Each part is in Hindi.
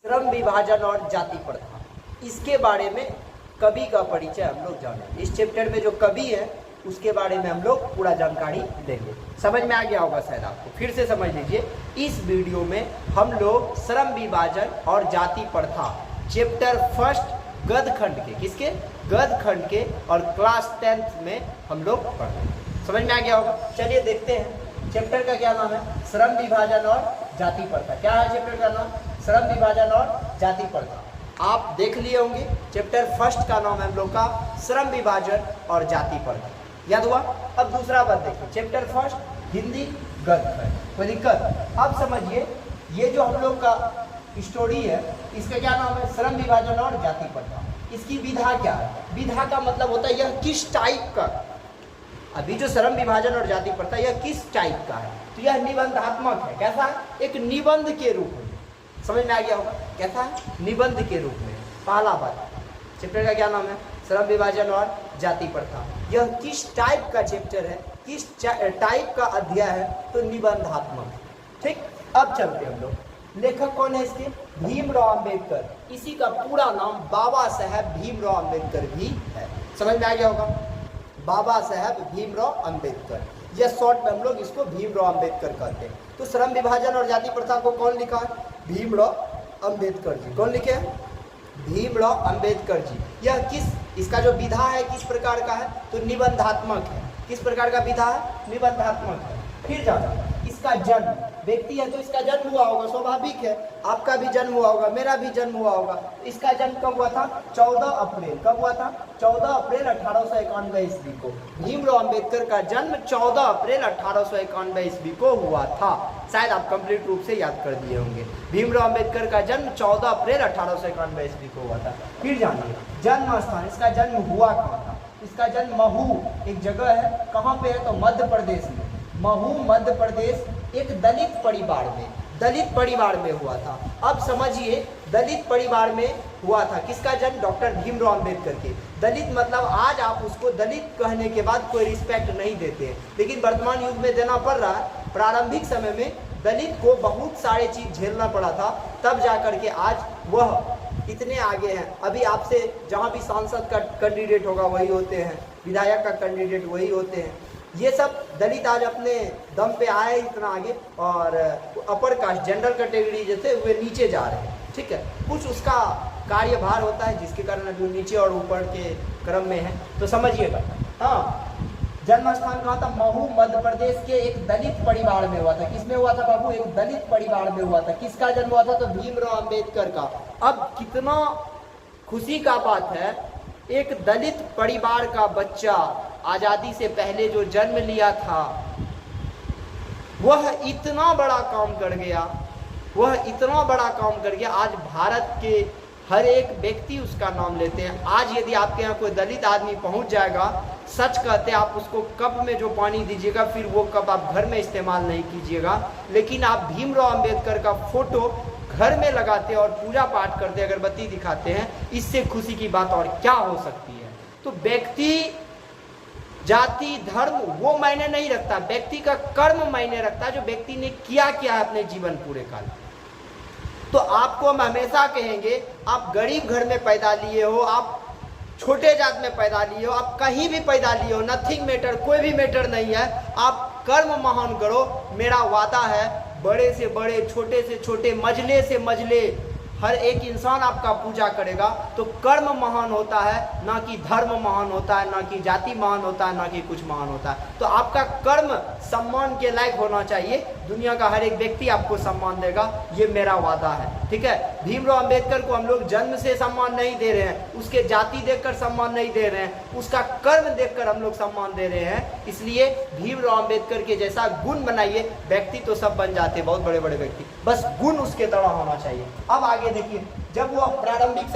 श्रम विभाजन और जाति प्रथा, इसके बारे में कवि का परिचय हम लोग जानेंगे। इस चैप्टर में जो कवि है उसके बारे में हम लोग पूरा जानकारी देंगे। समझ में आ गया होगा शायद आपको, फिर से समझ लीजिए। इस वीडियो में हम लोग श्रम विभाजन और जाति प्रथा चैप्टर फर्स्ट गद्य खंड के, किसके, गद्य खंड के, और क्लास 10th में हम लोग पढ़ेंगे। समझ में आ गया होगा। चलिए देखते हैं चैप्टर का क्या नाम है, श्रम विभाजन और जाति प्रथा। क्या है चैप्टर का नाम, श्रम विभाजन और जाति प्रथा। आप देख लिए होंगे चैप्टर फर्स्ट का नाम है हम लोग का श्रम विभाजन और जाति प्रथा, याद हुआ। अब दूसरा बात देखिए, चैप्टर फर्स्ट हिंदी गद्य खंड, कोई दिक्कत। अब समझिए ये जो हम लोग का स्टोरी है इसका क्या नाम है, श्रम विभाजन और जाति प्रथा। इसकी विधा क्या है, विधा का मतलब होता है यह किस टाइप का, अभी जो श्रम विभाजन और जाति प्रथा यह किस टाइप का है, तो यह निबंधात्मक है। कैसा, एक निबंध के रूप में। समझ में आ गया होगा, कैसा है, निबंध के रूप में। पहला बात, चैप्टर का क्या नाम है, श्रम विभाजन और जाति प्रथा। यह किस टाइप का चैप्टर है, किस टाइप का अध्याय है, तो निबंधात्मक। ठीक, अब चलते हम लोग। लेखक कौन है इसके, भीमराव अंबेडकर। इसी का पूरा नाम बाबा साहेब भीमराव अंबेडकर भी है। समझ में आ गया होगा, बाबा साहेब भीमराव अंबेडकर, यह शॉर्ट में हम लोग इसको भीमराव अंबेडकर कहते हैं। तो श्रम विभाजन और जाति प्रथा को कौन लिखा है, भीमराव अंबेडकर जी। कौन लिखे हैं, भीमराव अंबेडकर जी। यह किस, इसका जो विधा है किस प्रकार का है, तो निबंधात्मक है। किस प्रकार का विधा है, निबंधात्मक है। फिर जाना, इसका जन्म, व्यक्ति है तो इसका जन्म हुआ होगा, स्वाभाविक है। आपका भी जन्म हुआ होगा, मेरा भी जन्म हुआ होगा। इसका जन्म कब हुआ था, 14 अप्रैल। कब हुआ था, 14 अप्रैल 1891 ईस्वी को। भीमराव अंबेडकर का जन्म 14 अप्रैल 1891 ईस्वी को हुआ था। शायद आप कंप्लीट रूप से याद कर दिए होंगे। भीमराव अंबेडकर का जन्म 14 अप्रैल 1891 ईस्वी को हुआ था। फिर जानिए जन्म स्थान, इसका जन्म हुआ कहाँ था। इसका जन्म महू एक जगह है, कहाँ पे है, तो मध्य प्रदेश में। महू मध्य प्रदेश, एक दलित परिवार में, दलित परिवार में हुआ था। अब समझिए दलित परिवार में हुआ था, किसका जन्म, डॉक्टर भीमराव अंबेडकर के। दलित मतलब आज आप उसको दलित कहने के बाद कोई रिस्पेक्ट नहीं देते हैं, लेकिन वर्तमान युग में देना पड़ रहा है। प्रारंभिक समय में दलित को बहुत सारे चीज झेलना पड़ा था, तब जाकर के आज वह इतने आगे हैं। अभी आपसे जहाँ भी सांसद का कैंडिडेट होगा वही होते हैं, विधायक का कैंडिडेट वही होते हैं। ये सब दलित आज अपने दम पे आए इतना आगे, और अपर कास्ट जनरल कैटेगरी जैसे वे नीचे जा रहे हैं। ठीक है, कुछ उसका कार्यभार होता है जिसके कारण अभी नीचे और ऊपर के क्रम में है, तो समझिएगा। हाँ, जन्म स्थान कहाँ था, महू मध्य प्रदेश के एक दलित परिवार में हुआ था। किसमें हुआ था बाबू, एक दलित परिवार में हुआ था। किसका जन्म हुआ था, तो भीमराव अंबेडकर का। अब कितना खुशी का बात है, एक दलित परिवार का बच्चा आजादी से पहले जो जन्म लिया था वह इतना बड़ा काम कर गया, वह इतना बड़ा काम कर गया। आज भारत के हर एक व्यक्ति उसका नाम लेते हैं। आज यदि आपके यहाँ कोई दलित आदमी पहुंच जाएगा, सच कहते हैं, आप उसको कप में जो पानी दीजिएगा फिर वो कप आप घर में इस्तेमाल नहीं कीजिएगा, लेकिन आप भीमराव अंबेडकर का फोटो घर में लगाते और पूजा पाठ करते, अगरबत्ती दिखाते हैं। इससे खुशी की बात और क्या हो सकती है। तो व्यक्ति, जाति, धर्म वो मायने नहीं रखता, व्यक्ति का कर्म मायने रखता है, जो व्यक्ति ने किया क्या है अपने जीवन पूरे काल। तो आपको हम हमेशा कहेंगे, आप गरीब घर में पैदा लिए हो, आप छोटे जात में पैदा लिए हो, आप कहीं भी पैदा लिए हो, नथिंग मैटर, कोई भी मैटर नहीं है। आप कर्म महान करो। मेरा वादा है, बड़े से बड़े, छोटे से छोटे, मजले से मजले हर एक इंसान आपका पूजा करेगा। तो कर्म महान होता है, ना कि धर्म महान होता है, ना कि जाति महान होता है, ना कि कुछ महान होता है। तो आपका कर्म सम्मान के लायक होना चाहिए, दुनिया का हर एक व्यक्ति आपको सम्मान देगा, ये मेरा वादा है। ठीक है, भीमराव अंबेडकर को हम लोग जन्म से सम्मान नहीं दे रहे हैं, उसके जाति देखकर सम्मान नहीं दे रहे हैं, उसका कर्म देखकर हम लोग सम्मान दे रहे हैं। इसलिए भीमराव अंबेडकर के जैसा गुण बनाइए। व्यक्ति तो सब बन जाते हैं, बहुत बड़े बड़े व्यक्ति, बस गुण उसके तरह होना चाहिए। अब आगे देखिए, जब वो प्रारंभिक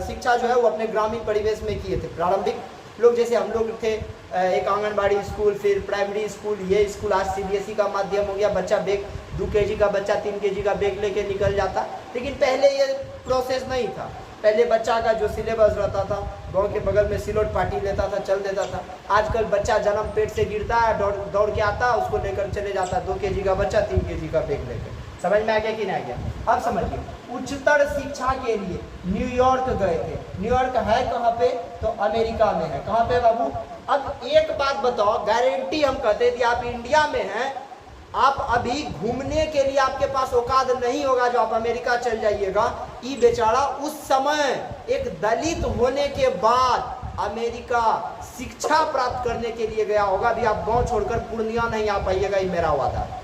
शिक्षा जो है वो अपने ग्रामीण परिवेश में किए थे। प्रारंभिक लोग जैसे हम लोग थे, एक आंगनबाड़ी स्कूल, फिर प्राइमरी स्कूल, ये स्कूल आज CBSE का माध्यम हो गया। बच्चा बैग 2 kg का बच्चा 3 kg का बैग लेके निकल जाता, लेकिन पहले ये प्रोसेस नहीं था। पहले बच्चा का जो सिलेबस रहता था, गांव के बगल में सिलोट पार्टी लेता था, चल देता था। आजकल बच्चा जन्म पेट से गिरता है, दौड़ के आता है, उसको लेकर चले जाता है, 2 kg का बच्चा 3 kg का बैग लेकर। समझ में आ गया कि नहीं आ गया? अब समझिए, उच्चतर शिक्षा के लिए न्यूयॉर्क गए थे। न्यूयॉर्क है कहाँ पे? तो अमेरिका में है। कहाँ पे बाबू? अब एक बात बताओ, गारंटी हम कहते थे आप इंडिया में हैं, आप अभी घूमने के लिए आपके पास औकात नहीं होगा जो आप अमेरिका चल जाइएगा। ये बेचारा उस समय एक दलित होने के बाद अमेरिका शिक्षा प्राप्त करने के लिए गया होगा। अभी आप गांव छोड़कर पूर्णिया नहीं आ पाइएगा, ये मेरा वादा है।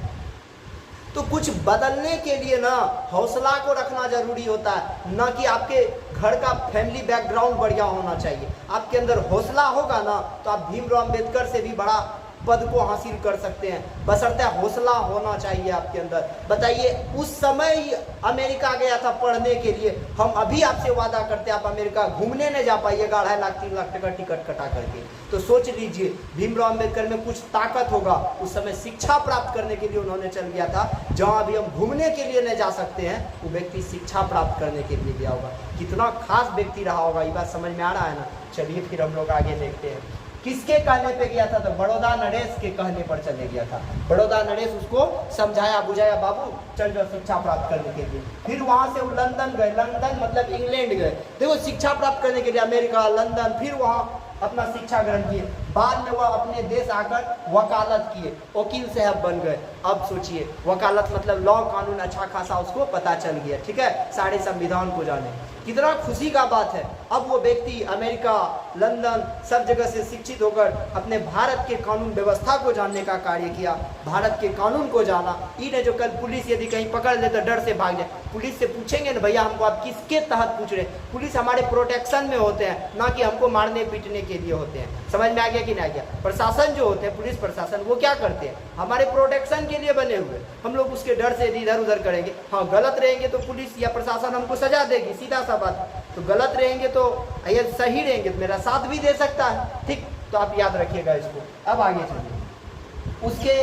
तो कुछ बदलने के लिए ना हौसला को रखना जरूरी होता है, ना कि आपके घर का फैमिली बैकग्राउंड बढ़िया होना चाहिए। आपके अंदर हौसला होगा ना तो आप भीमराव अंबेडकर से भी बड़ा पद को हासिल कर सकते हैं, बशर्ते हौसला होना चाहिए आपके अंदर। बताइए, उस समय ही अमेरिका गया था पढ़ने के लिए, हम अभी आपसे वादा करते हैं आप अमेरिका घूमने नहीं जा पाइएगा 2.5 लाख 3 लाख टका टिकट कटा करके। तो सोच लीजिए, भीमराव अंबेडकर में कुछ ताकत होगा, उस समय शिक्षा प्राप्त करने के लिए उन्होंने चल गया था। जहाँ अभी हम घूमने के लिए नहीं जा सकते हैं, वो व्यक्ति शिक्षा प्राप्त करने के लिए गया होगा। कितना खास व्यक्ति रहा होगा, ये बात समझ में आ रहा है ना? चलिए फिर हम लोग आगे देखते हैं। किसके कहने पे गया था? तो बड़ौदा नरेश के कहने पर चले गया था। बड़ौदा नरेश उसको समझाया बुझाया, बाबू चल जाओ शिक्षा प्राप्त करने के लिए। फिर वहां से वो लंदन गए, लंदन मतलब इंग्लैंड गए। देखो, शिक्षा प्राप्त करने के लिए अमेरिका, लंदन, फिर वहाँ अपना शिक्षा ग्रहण किए। बाद में वह अपने देश आकर वकालत किए, वकील साहब बन गए। अब सोचिए, वकालत मतलब लॉ कानून अच्छा खासा उसको पता चल गया, ठीक है, सारे संविधान को जाने। कितना खुशी का बात है। अब वो व्यक्ति अमेरिका, लंदन सब जगह से शिक्षित होकर अपने भारत के कानून व्यवस्था को जानने का कार्य किया, भारत के कानून को जाना। ये जो कल पुलिस यदि कहीं पकड़ ले तो डर से भाग जाए। पुलिस से पूछेंगे ना, भैया हमको आप किसके तहत पूछ रहे हैं? पुलिस हमारे प्रोटेक्शन में होते हैं, ना कि हमको मारने पीटने के लिए होते हैं। समझ में आ गया कि नहीं आ गया? प्रशासन जो होते हैं, पुलिस प्रशासन, वो क्या करते हैं? हमारे प्रोटेक्शन के लिए बने हुए। हम लोग उसके डर से इधर उधर करेंगे, हाँ गलत रहेंगे तो पुलिस या प्रशासन हमको सजा देगी, सीधा सा बात। तो गलत रहेंगे तो या सही रहेंगे तो मेरा साथ भी दे सकता है, ठीक? तो आप याद रखिएगा इसको। अब आगे चलिए। उसके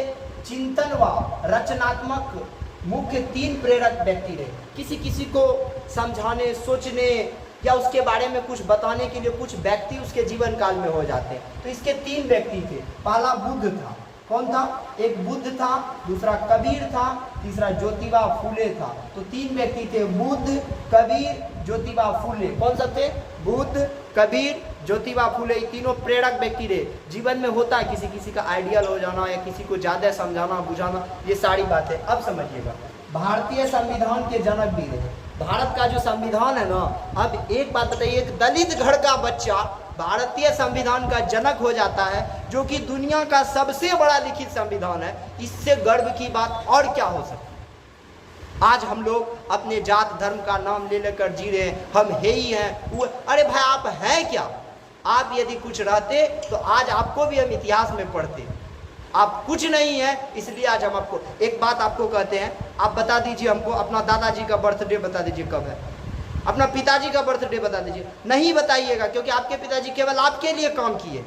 चिंतन व रचनात्मक मुख्य 3 प्रेरक व्यक्ति रहे। किसी किसी को समझाने, सोचने या उसके बारे में कुछ बताने के लिए कुछ व्यक्ति उसके जीवन काल में हो जाते हैं। तो इसके 3 व्यक्ति थे। पहला बुद्ध था। कौन था? एक बुद्ध था, दूसरा कबीर था, तीसरा ज्योतिबा फूले था। तो 3 व्यक्ति थे, बुद्ध, कबीर, ज्योतिबा फूले। कौन सब थे? बुद्ध, कबीर, ज्योतिबा फूले। ये तीनों प्रेरक व्यक्ति रहे। जीवन में होता है किसी किसी का आइडियल हो जाना या किसी को ज़्यादा समझाना बुझाना, ये सारी बातें। अब समझिएगा, भारतीय संविधान के जनक भी रहे। भारत का जो संविधान है ना, अब एक बात बताइए, एक दलित घर का बच्चा भारतीय संविधान का जनक हो जाता है, जो कि दुनिया का सबसे बड़ा लिखित संविधान है। इससे गर्व की बात और क्या हो सकती? आज हम लोग अपने जात धर्म का नाम ले लेकर जी रहे हैं, हम है ही हैं वो। अरे भाई, आप हैं क्या? आप यदि कुछ रहते तो आज आपको भी हम इतिहास में पढ़ते। आप कुछ नहीं है, इसलिए आज हम आपको एक बात आपको कहते हैं, आप बता दीजिए हमको अपना दादाजी का बर्थडे बता दीजिए कब है, अपना पिताजी का बर्थडे बता दीजिए। नहीं बताइएगा, क्योंकि आपके पिताजी केवल आपके लिए काम किए।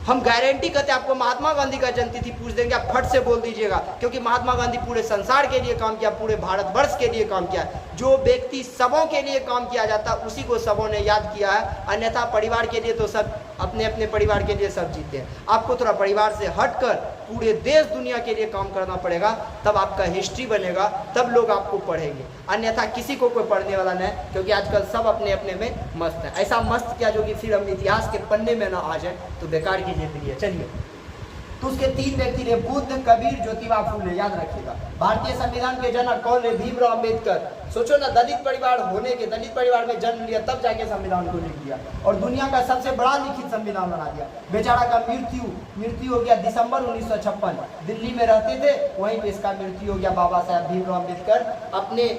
हम गारंटी करते हैं आपको महात्मा गांधी का जन्मतिथि पूछ देंगे, आप फट से बोल दीजिएगा, क्योंकि महात्मा गांधी पूरे संसार के लिए काम किया, पूरे भारतवर्ष के लिए काम किया। जो व्यक्ति सबों के लिए काम किया जाता उसी को सबों ने याद किया है, अन्यथा परिवार के लिए तो सब अपने अपने परिवार के लिए सब जीते हैं। आपको थोड़ा परिवार से हटकर पूरे देश दुनिया के लिए काम करना पड़ेगा, तब आपका हिस्ट्री बनेगा, तब लोग आपको पढ़ेंगे, अन्यथा किसी को कोई पढ़ने वाला नहीं, क्योंकि आजकल सब अपने अपने में मस्त है। ऐसा मस्त क्या जो कि फिर हम इतिहास के पन्ने में ना आ जाए तो बेकार की जिंदगी है। चलिए, तो उसके 3 व्यक्ति थे, बुद्ध, कबीर, ज्योतिबा फूले। याद रखिएगा, भारतीय संविधान के जनक कौन है? भीमराव अंबेडकर। सोचो ना, दलित परिवार होने के, दलित परिवार में जन्म लिया, तब जाके संविधान को लिख दिया और दुनिया का सबसे बड़ा लिखित संविधान बना दिया। बेचारा का मृत्यु हो गया दिसंबर 1956। दिल्ली में रहते थे, वहीं पे इसका मृत्यु हो गया। बाबा साहब भीमराव अंबेडकर अपने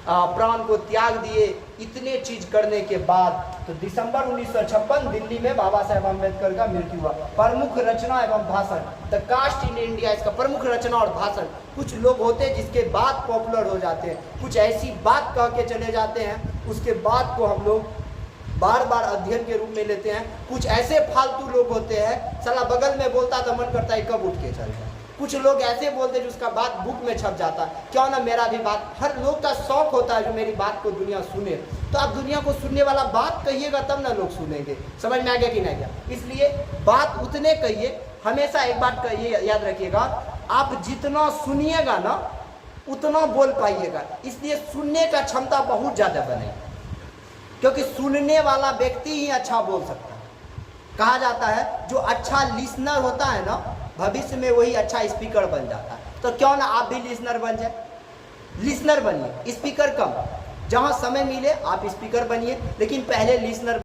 प्राण को त्याग दिए इतने चीज करने के बाद। तो दिसंबर 1956 दिल्ली में बाबा साहेब अम्बेडकर का मृत्यु हुआ। प्रमुख रचना एवं भाषण, द कास्ट इन इंडिया, इसका प्रमुख रचना और भाषण। कुछ लोग होते हैं जिसके बाद पॉपुलर हो जाते हैं, कुछ ऐसी बात कह के चले जाते हैं, उसके बाद को हम लोग बार बार अध्ययन के रूप में लेते हैं। कुछ ऐसे फालतू लोग होते हैं, साला बगल में बोलता तो मन करता है कब उठ के चल जाए। कुछ लोग ऐसे बोलते हैं जिसका बात बुक में छप जाता है, क्यों ना मेरा भी बात, हर लोग का शौक होता है जो मेरी बात को दुनिया सुने। तो आप दुनिया को सुनने वाला बात कहिएगा तब ना लोग सुनेंगे। समझ में आ गया कि नहीं गया? इसलिए बात उतने कहिए। हमेशा एक बात कहिए, याद रखिएगा, आप जितना सुनिएगा ना उतना बोल पाइएगा। इसलिए सुनने का क्षमता बहुत ज़्यादा बने, क्योंकि सुनने वाला व्यक्ति ही अच्छा बोल सकता है। कहा जाता है जो अच्छा लिसनर होता है ना, भविष्य में वही अच्छा स्पीकर बन जाता है। तो क्यों ना आप भी लिसनर बन जाए, लिसनर बनिए, स्पीकर कम। जहाँ समय मिले आप स्पीकर बनिए, लेकिन पहले लिसनर